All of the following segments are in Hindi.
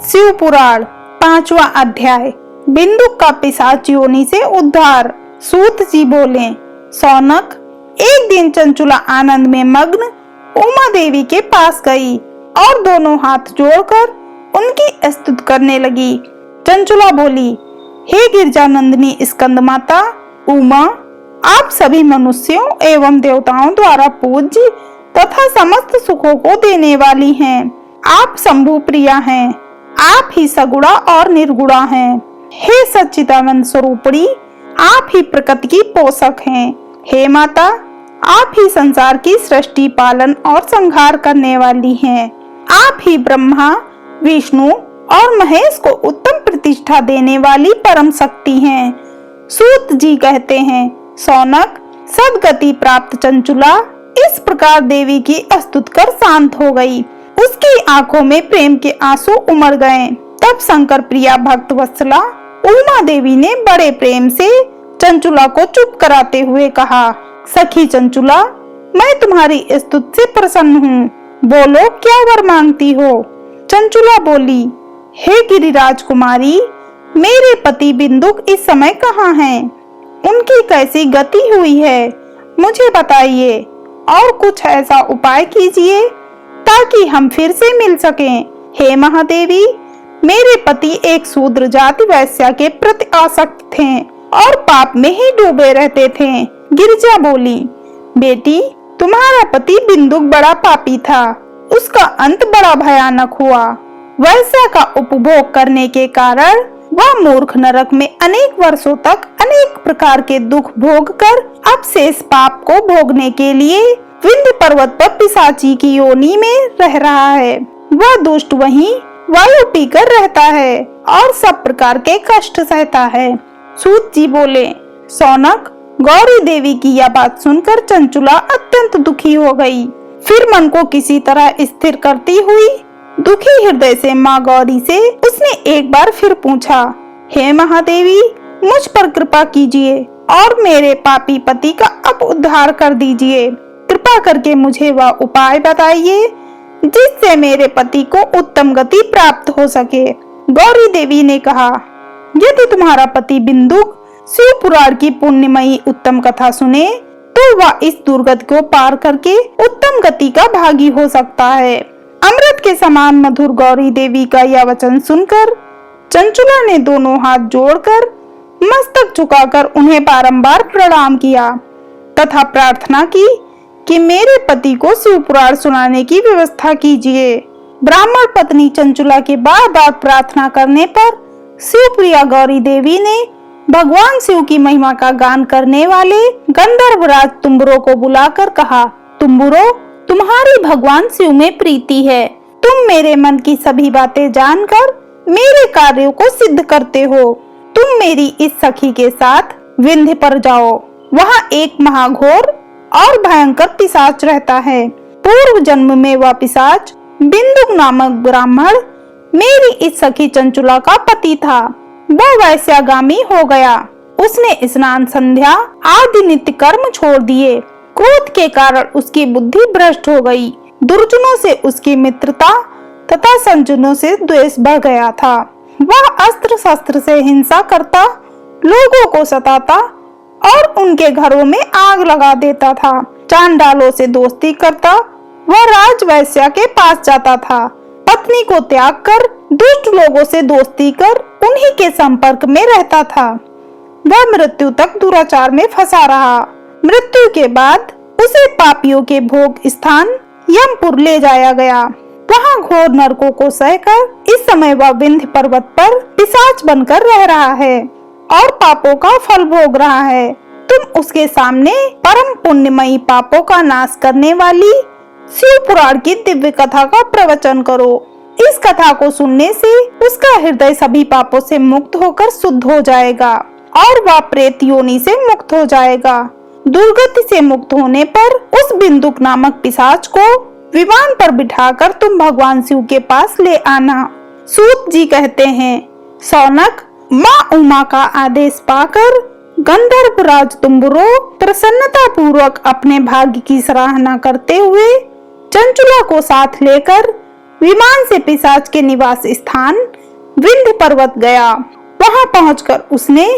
शिव पुराण 5वां अध्याय। बिंदुक का पिशाच योनि से उद्धार। सूत जी बोले, सौनक, एक दिन चंचुला आनंद में मग्न उमा देवी के पास गई और दोनों हाथ जोड़कर उनकी स्तुति करने लगी। चंचुला बोली, हे गिरजानंदिनी स्कंद माता उमा, आप सभी मनुष्यों एवं देवताओं द्वारा पूज्य तथा समस्त सुखों को देने वाली हैं। आप शंभु प्रिया हैं। आप ही सगुणा और निर्गुणा हैं। हे सच्चिदानंद स्वरूपणी, आप ही प्रकृति की पोषक हैं। हे माता, आप ही संसार की सृष्टि, पालन और संहार करने वाली हैं। आप ही ब्रह्मा, विष्णु और महेश को उत्तम प्रतिष्ठा देने वाली परम शक्ति हैं। सूत जी कहते हैं, सौनक, सद्गति प्राप्त चंचुला इस प्रकार देवी की स्तुति कर शांत हो गई। उसकी आंखों में प्रेम के आंसू उमड़ गए। तब शंकर प्रिया भक्त वत्सला उमा देवी ने बड़े प्रेम से चंचुला को चुप कराते हुए कहा, सखी चंचुला, मैं तुम्हारी स्तुति से प्रसन्न हूँ। बोलो, क्या वर मांगती हो? चंचुला बोली, हे गिरिराज कुमारी, मेरे पति बिंदुक इस समय कहाँ हैं? उनकी कैसी गति हुई है, मुझे बताइए और कुछ ऐसा उपाय कीजिए ताकि हम फिर से मिल सकें। हे महादेवी, मेरे पति एक शूद्र जाति वैश्या के प्रति आसक्त थे और पाप में ही डूबे रहते थे। गिरिजा बोली, बेटी, तुम्हारा पति बिंदुक बड़ा पापी था। उसका अंत बड़ा भयानक हुआ। वैश्या का उपभोग करने के कारण वह मूर्ख नरक में अनेक वर्षों तक अनेक प्रकार के दुख भोग कर अब शेष पाप को भोगने के लिए विंध्य पर्वत पर पिशाची की योनि में रह रहा है। वह दुष्ट वहीं वायु पीकर रहता है और सब प्रकार के कष्ट सहता है। सूत जी बोले, सौनक, गौरी देवी की यह बात सुनकर चंचुला अत्यंत दुखी हो गई। फिर मन को किसी तरह स्थिर करती हुई दुखी हृदय से माँ गौरी से उसने एक बार फिर पूछा, हे महादेवी, मुझ पर कृपा कीजिए और मेरे पापी पति का अब उद्धार कर दीजिए। कृपा करके मुझे वह उपाय बताइए जिससे मेरे पति को उत्तम गति प्राप्त हो सके। गौरी देवी ने कहा, यदि तुम्हारा पति बिंदुक शिव पुराण की पुण्यमयी उत्तम कथा सुने तो वह इस दुर्गति को पार करके उत्तम गति का भागी हो सकता है। अमृत के समान मधुर गौरी देवी का यह वचन सुनकर चंचुला ने दोनों हाथ जोड़कर मस्तक झुकाकर उन्हें बारंबार प्रणाम किया तथा प्रार्थना की कि मेरे पति को शिव पुराण सुनाने की व्यवस्था कीजिए। ब्राह्मण पत्नी चंचुला के बार बार प्रार्थना करने पर शिवप्रिया गौरी देवी ने भगवान शिव की महिमा का गान करने वाले गंधर्वराज तुम्बुरो को बुलाकर कहा, तुम्बुरो, तुम्हारी भगवान शिव में प्रीति है। तुम मेरे मन की सभी बातें जानकर मेरे कार्यों को सिद्ध करते हो। तुम मेरी इस सखी के साथ विंध्य पर जाओ। वहाँ एक महाघोर और भयंकर पिशाच रहता है। पूर्व जन्म में वह पिशाच बिंदुक नामक ब्राह्मण मेरी इस सखी चंचुला का पति था। वह वैश्यागामी हो गया। उसने स्नान, संध्या आदि नित्य कर्म छोड़ दिए। क्रोध के कारण उसकी बुद्धि भ्रष्ट हो गई। दुर्जनों से उसकी मित्रता तथा सज्जनों से द्वेष बढ़ गया था। वह अस्त्र शस्त्र से हिंसा करता, लोगों को सताता और उनके घरों में आग लगा देता था। चांडालों से दोस्ती करता, वह राजवैश्या के पास जाता था। पत्नी को त्याग कर दुष्ट लोगों से दोस्ती कर उन्हीं के संपर्क में रहता था। वह मृत्यु तक दुराचार में फंसा रहा। मृत्यु के बाद उसे पापियों के भोग स्थान यमपुर ले जाया गया। वहाँ घोर नरकों को सहकर इस समय वह विंध्य पर्वत पर पिशाच बनकर रह रहा है और पापों का फल भोग रहा है। तुम उसके सामने परम पुण्यमयी पापों का नाश करने वाली शिव पुराण की दिव्य कथा का प्रवचन करो। इस कथा को सुनने से उसका हृदय सभी पापों से मुक्त होकर शुद्ध हो जाएगा और वह प्रेत योनि से मुक्त हो जाएगा। दुर्गति से मुक्त होने पर उस बिंदुक नामक पिशाच को विमान पर बिठाकर तुम भगवान शिव के पास ले आना। सूत जी कहते हैं, सौनक, माँ उमा का आदेश पाकर गंधर्वराज तुम्बुरो प्रसन्नता पूर्वक अपने भाग्य की सराहना करते हुए चंचुला को साथ लेकर विमान से पिशाच के निवास स्थान विंध्य पर्वत गया। वहां पहुंचकर उसने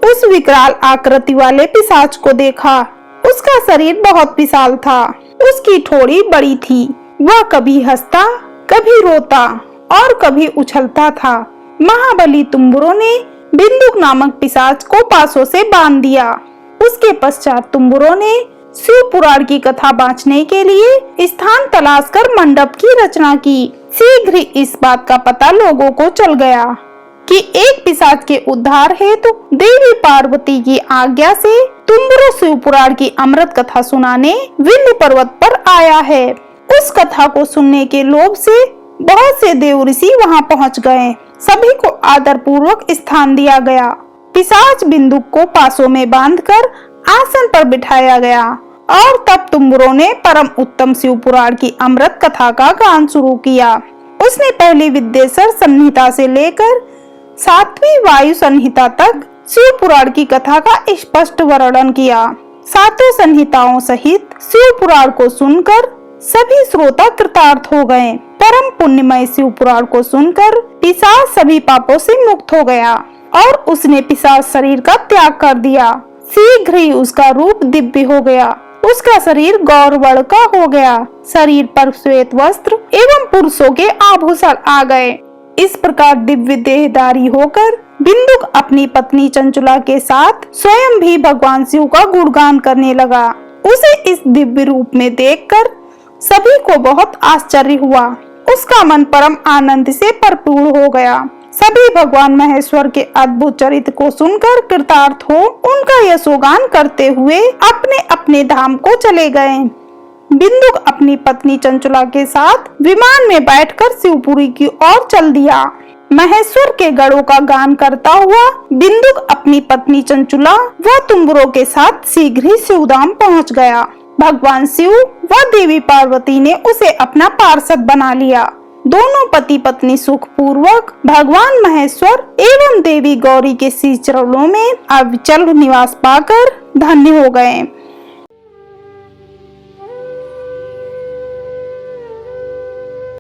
उस विकराल आकृति वाले पिशाच को देखा। उसका शरीर बहुत विशाल था, उसकी ठोड़ी बड़ी थी। वह कभी हंसता, कभी रोता और कभी उछलता था। महाबली तुम्बुरो ने बिंदुक नामक पिशाच को पासों से बांध दिया। उसके पश्चात तुम्बुरो ने शिव पुराण की कथा बांचने के लिए स्थान तलाश कर मंडप की रचना की। शीघ्र ही इस बात का पता लोगों को चल गया कि एक पिशाच के उद्धार हेतु देवी पार्वती की आज्ञा से तुम्बुरो शिव पुराण की अमृत कथा सुनाने विंध्य पर्वत पर आया है। उस कथा को सुनने के लोभ से बहुत से देव ऋषि वहां पहुंच गए। सभी को आदर पूर्वक स्थान दिया गया। पिशाच बिंदुक को पासों में बांधकर आसन पर बिठाया गया और तब तुम्बुरो ने परम उत्तम शिव पुराण की अमृत कथा का गान शुरू किया। उसने पहली विद्येश्वर संहिता से लेकर 7वीं वायु संहिता तक शिव पुराण की कथा का स्पष्ट वर्णन किया। सातों संहिताओं सहित शिव पुराण को सुनकर सभी श्रोता कृतार्थ हो गए। परम पुण्यमय शिव पुराण को सुनकर पिशाच सभी पापों से मुक्त हो गया और उसने पिशाच शरीर का त्याग कर दिया। शीघ्र ही उसका रूप दिव्य हो गया। उसका शरीर गौर वर्ण का हो गया। शरीर पर श्वेत वस्त्र एवं पुरुषों के आभूषण आ गए। इस प्रकार दिव्य देहधारी होकर बिंदुक अपनी पत्नी चंचुला के साथ स्वयं भी भगवान शिव का गुणगान करने लगा। उसे इस दिव्य रूप में देखकर सभी को बहुत आश्चर्य हुआ। उसका मन परम आनंद से परिपूर्ण हो गया। सभी भगवान महेश्वर के अद्भुत चरित्र को सुनकर कृतार्थ हो उनका यशोगान करते हुए अपने अपने धाम को चले गए। बिंदुक अपनी पत्नी चंचुला के साथ विमान में बैठकर शिवपुरी की ओर चल दिया। महेश्वर के गणों का गान करता हुआ बिंदुक अपनी पत्नी चंचुला व तुम्बुरो के साथ शीघ्र ही शिवधाम पहुंच गया। भगवान शिव व देवी पार्वती ने उसे अपना पार्षद बना लिया। दोनों पति पत्नी सुख पूर्वक भगवान महेश्वर एवं देवी गौरी के श्री चरणों में अविचल निवास पाकर धन्य हो गए।